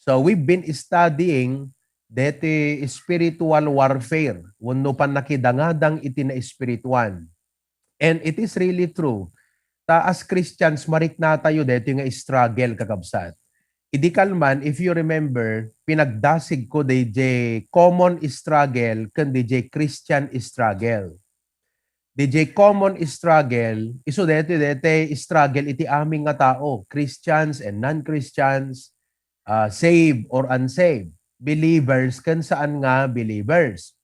So we've been studying deti spiritual warfare. Wenno pan nakidangadang iti na espirituan. And it is really true. Ta as Christians marik na tayo deti nga struggle kakabsat. Idi kalman, if you remember, pinagdasig ko DJ common struggle kan DJ Christian struggle. DJ common struggle, iso dete struggle iti aming nga tao, Christians and non-Christians, saved or unsaved, believers kan saan nga believers.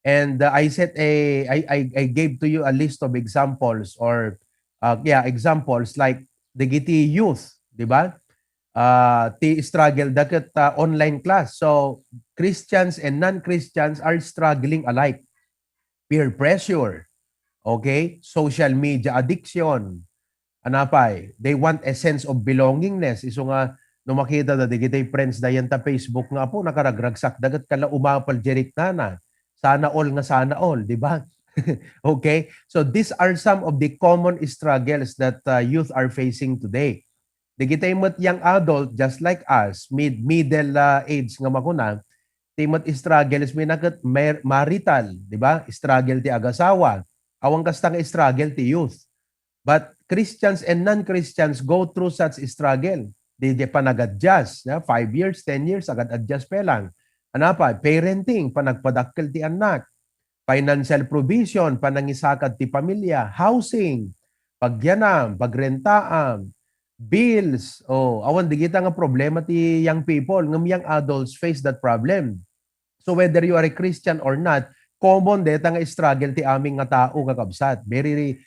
And I gave to you a list of examples or examples like the giti youth, di ba? Ti struggle daket online class. So Christians and non-Christians are struggling alike. Peer pressure, okay? Social media addiction. Anapay, they want a sense of belongingness. Iso nga, no makita da digitay friends dayan ta Facebook nga po, nakaragragsak dagat kala umapal jerik na. Sana all, di ba? Okay? So these are some of the common struggles that youth are facing today. Digitay mo't young adult, just like us, middle age nga makuna, timot struggles minakat marital, di ba? Struggle ti agasawa. Awang kastang struggle ti youth. But Christians and non-Christians go through such struggle. Di panag-adjust. 5 years, 10 years, agad-adjust pa lang. Ano pa? Parenting, panagpadakkel ti anak. Financial provision, panangisakad ti pamilya. Housing, pagyanam, pagrentaam, bills. Awan di kita nga problema ti young people. Ngam young adults face that problem. So whether you are a Christian or not, common deta nga struggle ti aming nga tao kakabsat. Very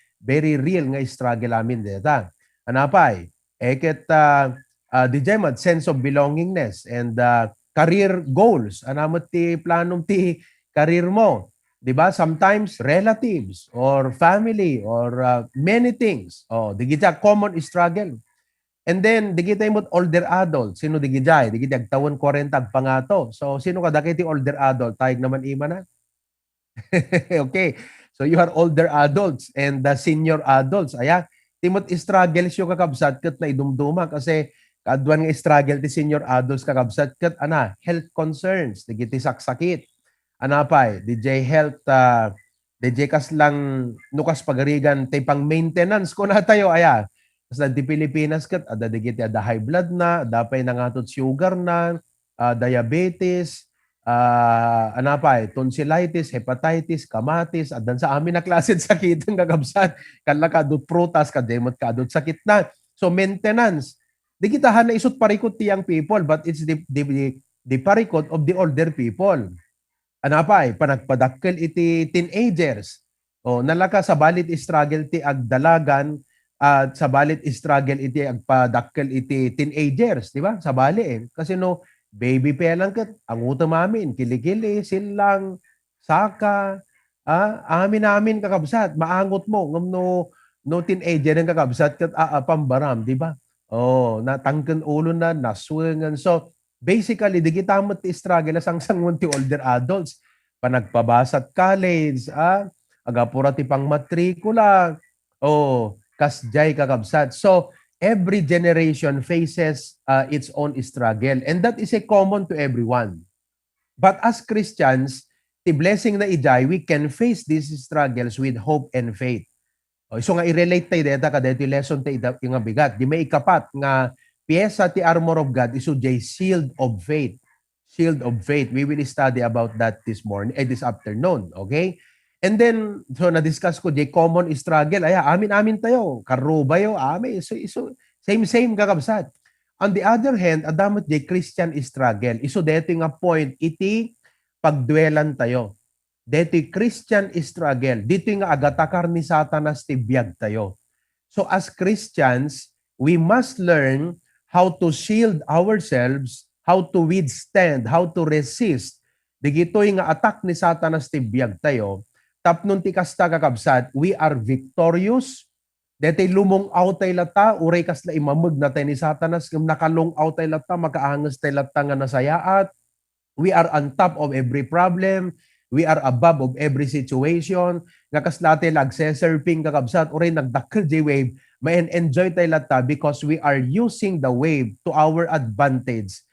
real nga struggle amin deta. Anapay, eket DJ mat sense of belongingness and career goals. Anamot ti planong ti career mo. 'Di ba? Sometimes relatives or family or many things. Di kita common struggle. And then, di kita imot older adult. Sino di gijay? Di kita agtawan 40 pangato. So, sino ka dakiti older adult? Tayag naman ima na. Okay. So, you are older adults and the senior adults. Aya, timot struggles yung kakabsat kat na idumduma kasi kadwan nga struggle ti senior adults kakabsat kat health concerns. Di kita saksakit. Anapay, DJ health, DJ kas lang nukas pagarigan tay pang maintenance ko na tayo. Aya, sa di Pilipinas kat ada digit ada high blood na, dapay nangatot sugar na, diabetes, anapay, tonsillitis, hepatitis, kamatis, adan sa amin na klase sakit ang gagabsat. Kala kadot prutas, kademot kadot sakit na. So maintenance. Di kita na isut parikot ti young people, but it's the parikot of the older people. Anapay, panagpadakkel iti teenagers. Nalaka sa balit struggle ti agdalagan at sa balit struggle iti agpadakkel iti teenagers, di ba? Sa bali Kasi no, baby pa lang kat, ang utam amin, kilikili, silang, saka, amin kakabsat, maangot mo, ngam no teenager ng kakabsat kat pambaram, di ba? Natangkan ulo na, naswingan. So, basically, di kita mo ti struggle sang sangon ti older adults. Panagpabasat college, agapura ti pang matrikula, kasjay kakabsat. So, every generation faces its own struggle. And that is a common to everyone. But as Christians, the blessing na ijay, we can face these struggles with hope and faith. So nga i-relate tayo dito ka dito lesson tayo yung bigat. Di may ikapat nga piyesa ti armor of God iso jay shield of faith. Shield of faith. We will study about that this afternoon. Okay? And then, so na-discuss ko, jay common struggle. Amin tayo. Karubayo, amin. So, same kakabsat. On the other hand, adamot jay Christian struggle. Iso dito nga point, iti pagduelan tayo. Dito Christian struggle. Dito nga agatakar ni Satanas ti biyag tayo. So as Christians, we must learn how to shield ourselves, how to withstand, how to resist. Digito nga attack ni Satanas ti biyag tayo. Tapnon ti kasta kakabsat, we are victorious. Dito lumong out tay lata, uray kas la imamag na tayo ni Satanas, nakalong out tay lata, makaangas tay lata nga nasayaat. We are on top of every problem. We are above of every situation. Nga kaslate lag-surfing kakabsat, uray nagdakkel di wave, may enjoy tayo lata because we are using the wave to our advantage.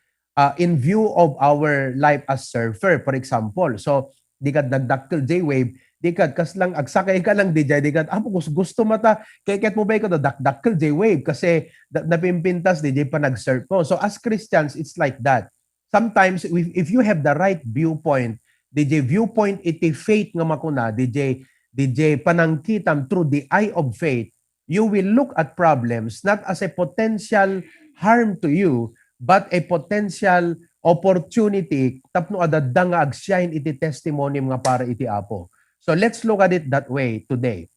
in view of our life as surfer, for example. So, di ka nagdakkel J-wave, di ka kas lang agsakay ka lang di ka gusto mata kay ket mo ba ko dakdakkel J-wave kasi napimpintas di pa nag-surf mo. So as Christians, it's like that. Sometimes if you have the right viewpoint, viewpoint iti faith nga makuna, DJ panangkitam through the eye of faith, you will look at problems not as a potential harm to you, but a potential opportunity tapno adadda nga agshine iti testimony nga para iti Apo. So let's look at it that way today.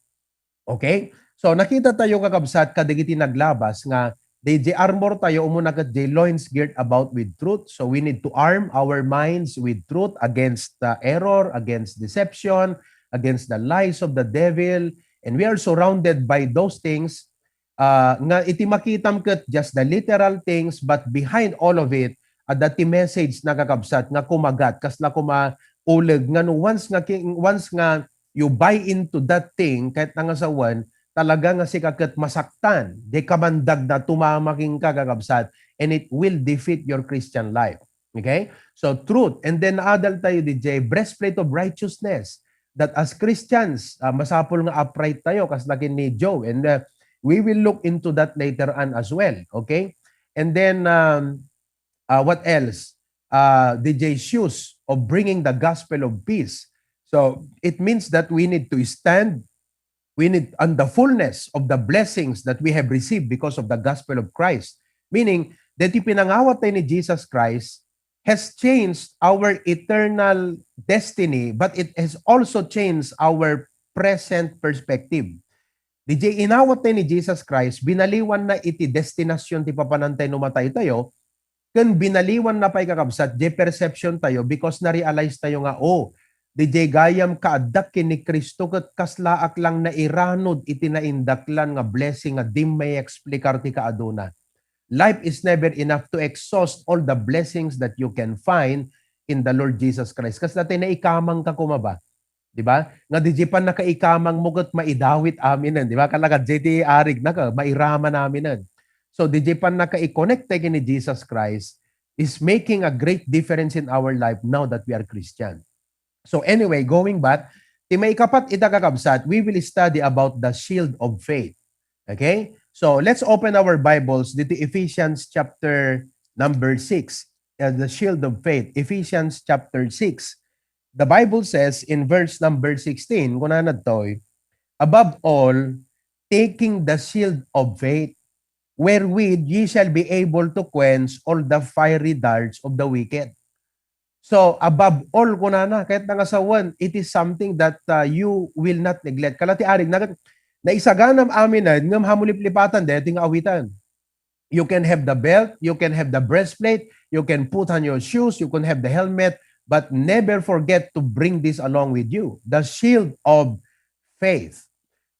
Okay? So nakita tayo kakabsat kadigiti naglabas nga DJ armor tayo umuna kat DJ loins geared about with truth. So we need to arm our minds with truth against error, against deception, against the lies of the devil. And we are surrounded by those things nga iti makitam ket just the literal things, but behind all of it dati message na kakabsat nga kumagat kasla uleg nga no once nga you buy into that thing kahit nga sawan talaga nga si kaket masaktan de kamandag na tumamaking kakabsat, and it will defeat your Christian life. Okay, so truth, and then adal tayo DJ breastplate of righteousness, that as Christians masapol nga upright tayo kaslakin ni Joe, and we will look into that later on as well. Okay, and then what else? DJ shoes of bringing the gospel of peace. So it means that we need to stand, we need on the fullness of the blessings that we have received because of the gospel of Christ. Meaning that ipinangawat tayo ni Jesus Christ has changed our eternal destiny, but it has also changed our present perspective. DJ inawat tayo ni Jesus Christ, binaliwan na iti destinasyon ti papanantay numatay tayo, kan binaliwan na pa'y kakabsat, di perception tayo because na-realize tayo nga, di gayam kaadak kini Kristo kat kaslaak lang na iranod iti naindaklan nga blessing nga di may explikar ti kaaduna. Life is never enough to exhaust all the blessings that you can find in the Lord Jesus Christ. Kas natin na ikamang ka kumaba. Di ba? Nga di pan nakaikamang mo kat maidawit aminan. Di ba? Kalaga JT arig na ka, mairama naminan. So, di pan naka-i-connect tayo ni Jesus Christ is making a great difference in our life now that we are Christian. So anyway, going back, may kapat itakakabsat, we will study about the shield of faith. Okay? So let's open our Bibles dito Ephesians chapter number 6. The shield of faith, Ephesians chapter 6. The Bible says in verse number 16, kuna na to, above all, taking the shield of faith, wherewith ye shall be able to quench all the fiery darts of the wicked. So, above all, kunana, kahit nangasawan, it is something that you will not neglect. Kalati arig, na isaganam aminan, ngam hamuliplipatan, dating awitan. You can have the belt, you can have the breastplate, you can put on your shoes, you can have the helmet, but never forget to bring this along with you. The shield of faith.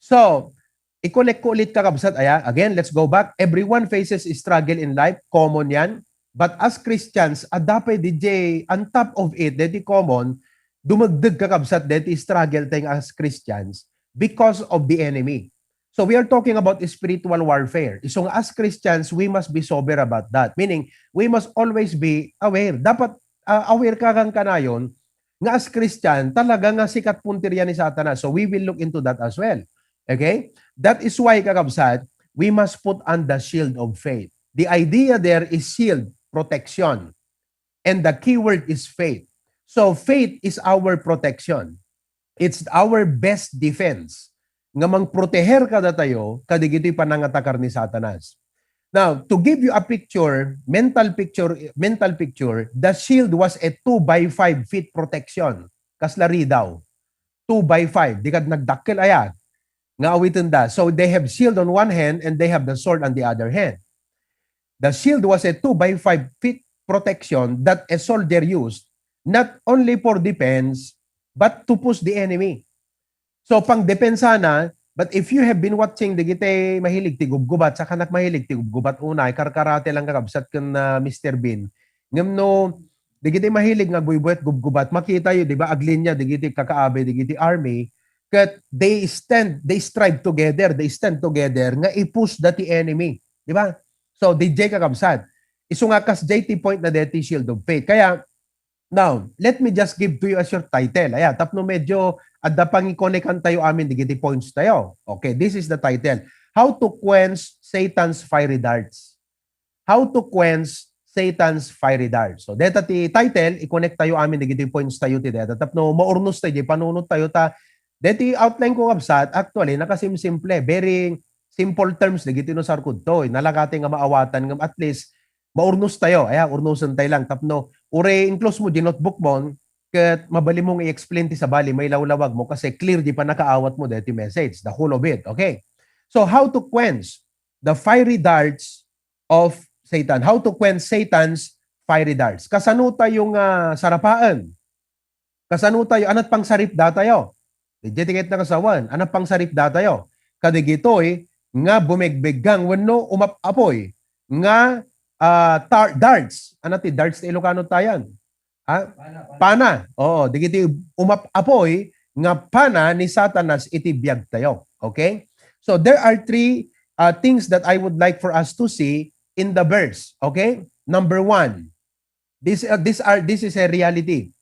So, i-connect ko ulit kakabsat. Again, let's go back. Everyone faces a struggle in life. Common yan. But as Christians, dapat DJ, on top of it, dati common, dumagdag kakabsat, dati struggle tayong as Christians because of the enemy. So we are talking about spiritual warfare. So as Christians, we must be sober about that. Meaning, we must always be aware. Dapat aware ka kang kanayon nga as Christian, talaga nga sikat puntirya ni Satanas. So we will look into that as well. Okay? That is why, kakabsat, we must put on the shield of faith. The idea there is shield, protection. And the key word is faith. So faith is our protection. It's our best defense. Nga mangproteher kada tayo, kadigito'y panangatakar ni Satanas. Now, to give you a picture, mental picture, the shield was a 2x5 feet protection. Kaslari daw. 2x5. Di ka nagdakkel ayan. Nga awitin da. So they have shield on one hand and they have the sword on the other hand. The shield was a 2x5 feet protection that a soldier used not only for defense but to push the enemy. So pang depensa na, but if you have been watching digite mahilig ti gubgubat sa kanak mahilig ti gubgubat unay karkarate lang kakabsat kan Mr. Bean. Ngem no digite mahilig nga buybuyat gubgubat makita yo di ba aglinya digite kakaabe digite army. Kat they strive together, they stand together nga i-push the enemy. Di ba? So, DJ kakabsat. Isu nga kas JT point na deti shield of faith. Kaya, now, let me just give to you as your title. Ayan, tapno medyo adda pangikonekan tayo amin, digiti points tayo. Okay, this is the title. How to quench Satan's fiery darts. How to quench Satan's fiery darts. So, deta ti title, i-connect tayo amin, digiti points tayo ti deta. Tapno, maurnos tayo, panunod tayo ta. Deti outline ko kabsat, actually, nakasimsimple, very simple terms, digiti no sarkod to. Nalakati nga maawatan, nga at least, maurnos tayo. Ayan, urnosan tayo lang. Tapno, ure inclose mo, di notebook mo, kat mabali mong i-explain ti sa bali, may lawlawag mo, kasi clear di pa nakaawat mo deti message, the whole of it. Okay? So, how to quench the fiery darts of Satan? How to quench Satan's fiery darts? Kasanuta yung sarapaan. Kasanuta yung anat pang sarip datayo. Digitikit na kasawan. Anat pang sarip datayo. Kadigitoy, nga bumegbegang wano umapapoy. Nga darts. Ano ti? Darts ti Ilocano tayan. Ha? Pana. Oo. Digiti umapapoy nga pana ni Satanas iti biyag tayo. Okay? So there are three things that I would like for us to see in the verse. Okay? Number one. This is a reality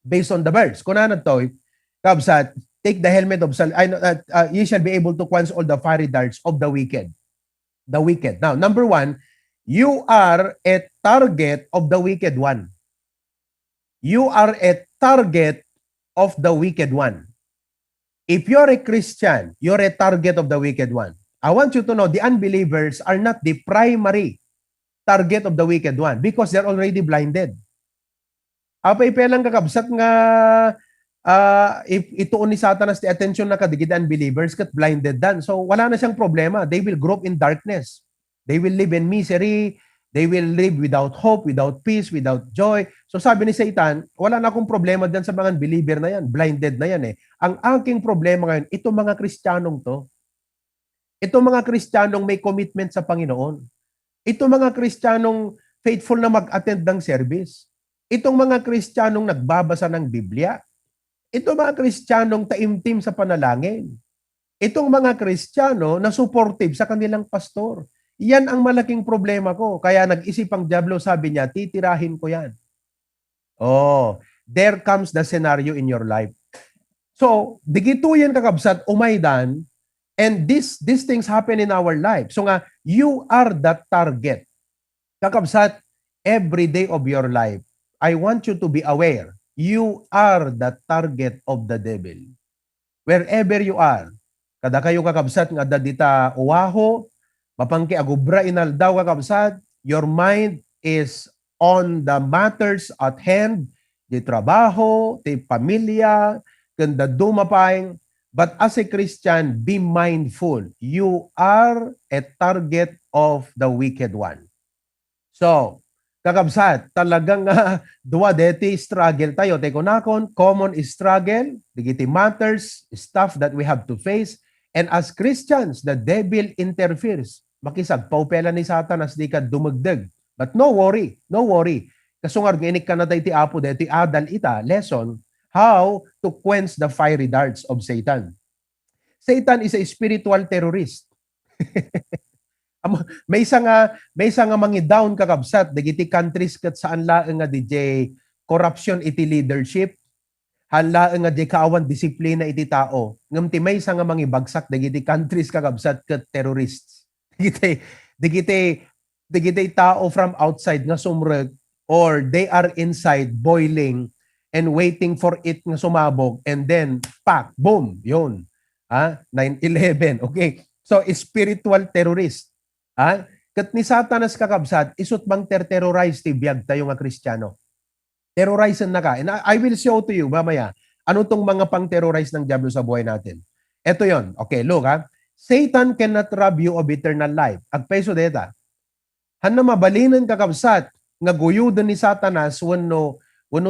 based on the verse. Kunanan to, kabsat, take the helmet of you shall be able to quench all the fiery darts of the wicked. The wicked. Now, number one, you are a target of the wicked one. You are a target of the wicked one. If you're a Christian, you're a target of the wicked one. I want you to know the unbelievers are not the primary target of the wicked one because they're already blinded. Apay pelang kakabsat nga if ituon ni Satanas the attention na kadigid unbelievers kat blinded dan. So wala na siyang problema. They will grope in darkness. They will live in misery. They will live without hope, without peace, without joy. So sabi ni Satan, wala na akong problema dyan sa mga unbeliever na yan. Blinded na yan eh. Ang aking problema ngayon, itong mga Kristiyanong to. Itong mga Kristiyanong may commitment sa Panginoon. Itong mga Kristiyanong faithful na mag-attend ng service. Itong mga Kristiyanong nagbabasa ng Biblia. Itong mga Kristiyanong taimtim sa panalangin. Itong mga Kristiyano na supportive sa kanilang pastor. Yan ang malaking problema ko. Kaya nag-isip ang Diablo, sabi niya, titirahin ko yan. Oh, there comes the scenario in your life. So, digituyan kakabsat, umaydan, and these things happen in our life. So nga, you are the target. Kakabsat, every day of your life, I want you to be aware, you are the target of the devil. Wherever you are, kada kayo kakabsat nga dadita uwaho, mapangki agubra inal daw kakabsat, your mind is on the matters at hand, di trabaho, di pamilya, kanda dumapay. But as a Christian, be mindful. You are a target of the wicked one. So, kakabsat, talagang duwa deti struggle tayo. Teko nakon, common struggle, digiti matters, stuff that we have to face. And as Christians, the devil interferes. Makisag, paupela ni Satanas, di ka dumagdag. But no worry, no worry. Kasungar, ginik ka na tayo ti Apo, deti adal ita, lesson, how to quench the fiery darts of Satan. Satan is a spiritual terrorist. May isa nga mangidown kakabsat dagiti countries ket saan laeng nga DJ corruption iti leadership, hala nga di kaawan disiplina iti tao. Ngem ti may isa nga mangibagsak dagiti countries kakabsat ket terrorists. Digiti tao from outside nga sumreg or they are inside boiling and waiting for it nga sumabog and then pak boom yun. 9/11. Okay. So spiritual terrorist. Kat ni Satanas kakabsat, isut bang terrorize ti biyag tayo nga Kristiyano. Terrorize na ka. And I will show to you, mamaya, ano tong mga pang-terrorize ng Diablo sa buhay natin. Ito yon. Okay, look Satan cannot rob you of eternal life. Agpeso deta. Hanna mabalinan kakabsat, nga guyudan ni Satanas, wano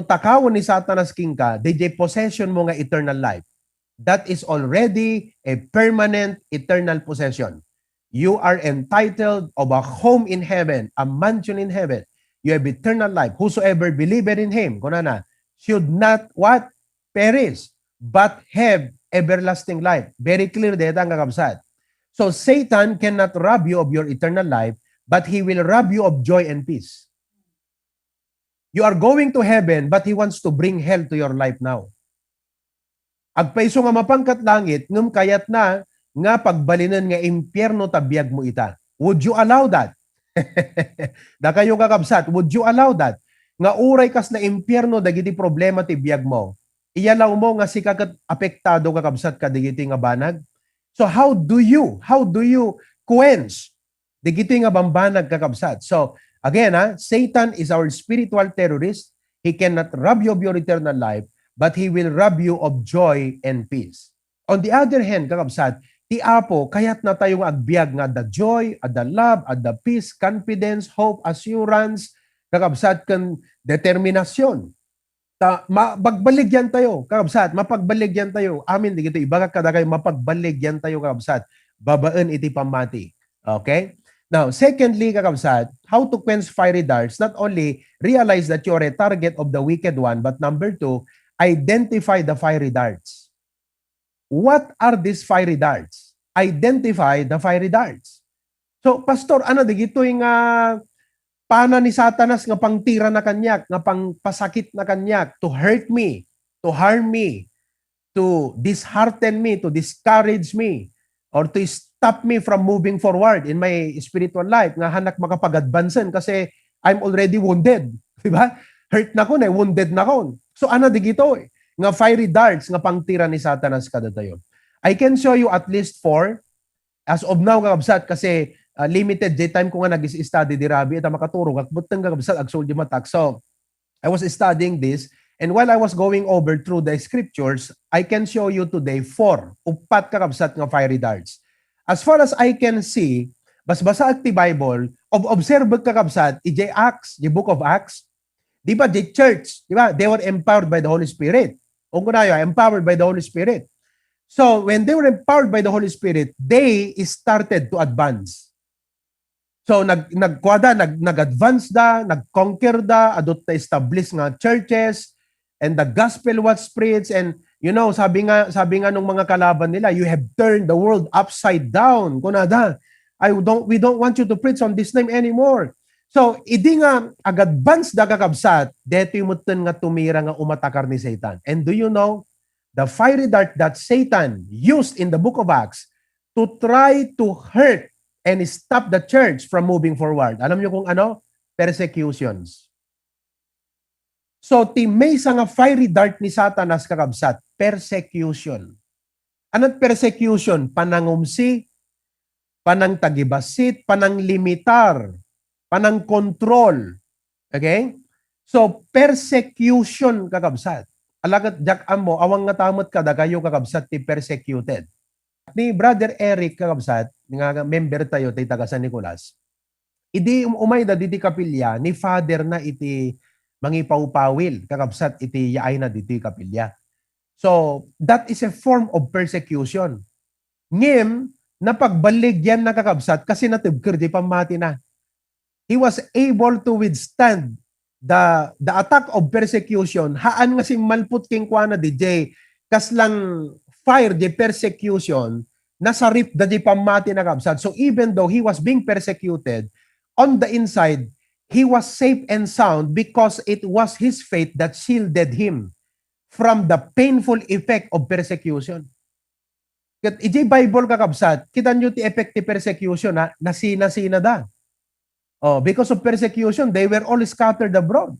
takawan ni Satanas king ka, DJ possession mo nga eternal life. That is already a permanent eternal possession. You are entitled of a home in heaven, a mansion in heaven. You have eternal life. Whosoever believeth in Him, kunana, should not what? Perish, but have everlasting life. Very clear dito ang kakabsat. So Satan cannot rob you of your eternal life, but He will rob you of joy and peace. You are going to heaven, but He wants to bring hell to your life now. Agpaiso nga mapangkat langit, ngem kayat na nga pagbalinan nga impyerno tabiyag mo ita. Would you allow that? Da kayo kakabsat, would you allow that? Nga uray kas na impyerno dagiti problema ti biyag mo. Iyalaw mo nga si kagat apektado kakabsat kadigiti nga banag. So how do you quench digiti nga bambanag kakabsat? So again, Satan is our spiritual terrorist. He cannot rob you of your eternal life, but he will rob you of joy and peace. On the other hand, kakabsat, ti Apo, kayat na tayong agbyag nga the joy, the love, the peace, confidence, hope, assurance, kakabsat kan determinasyon. Mapagbaligyan tayo, kakabsat, mapagbaligyan tayo. Amin, di gito, ibaga kada kayo, mapagbaligyan tayo, kakabsat. Babaan iti pamati. Okay? Now, secondly, kakabsat, how to quench fiery darts, not only realize that you are a target of the wicked one, but number 2, identify the fiery darts. What are these fiery darts? Identify the fiery darts. So, Pastor, ano, digito yung pana ni Satanas nga pangtira na kanyak, nga pangpasakit na kanyak, to hurt me, to harm me, to dishearten me, to discourage me, or to stop me from moving forward in my spiritual life, nga hanak makapag-advancean kasi I'm already wounded. Diba? Hurt na ko na, wounded na ko. So ano digito nga fiery darts nga pangtira ni Satanas kada tayo. I can show you at least 4 as of now kakabsat kasi limited day time ko nga nag-study di Rabi at makaturog at butang kakabsat ag soldi matak. So I was studying this and while I was going over through the scriptures, I can show you today 4 upat kakabsat nga fiery darts. As far as I can see, basa at the Bible, observe kakabsat, ij Acts, the book of Acts. Di ba, the church, di ba, they were empowered by the Holy Spirit. O kunayo, empowered by the Holy Spirit. So, when they were empowered by the Holy Spirit, they started to advance. So, nag-advance da, nag-conquer da, adot na establish nga churches, and the gospel was preached, and you know, sabi nga nung mga kalaban nila, you have turned the world upside down. Kunada, we don't want you to preach on this name anymore. So, idi nga ag-advance da kakabsat, deto yung mutan nga tumira nga umatakar ni Satan. And do you know, the fiery dart that Satan used in the book of Acts to try to hurt and stop the church from moving forward. Alam niyo kung ano? Persecutions. So, may nga fiery dart ni Satanas kakabsat, persecution. Anong persecution? Panangumsi, panangtagibasit, pananglimitar, panang control. Okay? So, persecution kakabsat. Alagat jak amo, awang nga tamot kada kayo kakabsat ti persecuted. Ni Brother Eric kakabsat, nga member tayo tay taga San Nicolas, idi umay da diti kapilya, ni father na iti mangipawpawil, kakabsat iti yaay na diti kapilya. So, that is a form of persecution. Ngem, napagbaligyan na kakabsat kasi natibkir di pamati na. He was able to withstand the attack of persecution. Haan nga si malput king kwa na DJ, kaslang fire the persecution, nasa rip da di pamati na kabsat. So even though he was being persecuted, on the inside, he was safe and sound because it was his faith that shielded him from the painful effect of persecution. Kat iji Bible kakabsat, kita nyo ti effect ti persecution na nasina-sina da. Oh, because of persecution, they were all scattered abroad.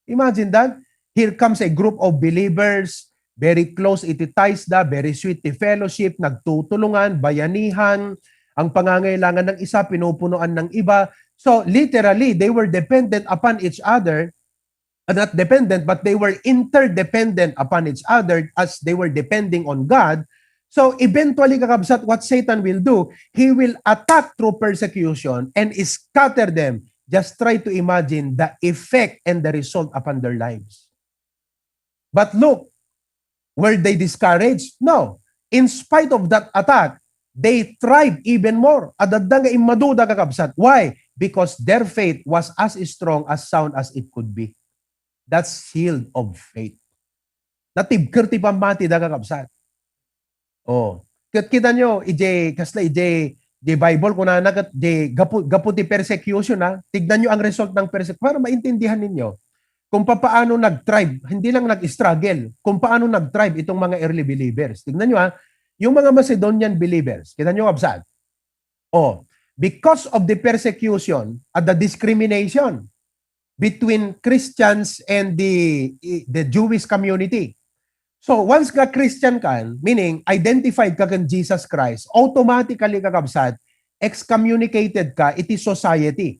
Imagine that. Here comes a group of believers, very close iti ties da, very sweet ti fellowship, nagtutulungan, bayanihan, ang pangangailangan ng isa, pinupunuan ng iba. So literally, they were dependent upon each other, not dependent, but they were interdependent upon each other as they were depending on God. So eventually, kakabsat, what Satan will do, he will attack through persecution and scatter them. Just try to imagine the effect and the result upon their lives. But look, were they discouraged? No. In spite of that attack, they thrived even more. Adadda nga imaduda kakabsat. Why? Because their faith was as strong, as sound as it could be. That's shield of faith. Natibkir ti pamati da kakabsat. Oh, kita nyo, kasla the Bible kung nagat the gaputi persecution tignan nyo ang result ng persecution para maintindihan ninyo kung paano nag-thrive, hindi lang nag-struggle, kung paano nag-thrive itong mga early believers. Tignan nyo yung mga Macedonian believers, kita nyo kabsat. Because of the persecution at the discrimination between Christians and the Jewish community. So once ka Christian ka, meaning identified ka kan Jesus Christ, automatically kakabsat, excommunicated ka iti society.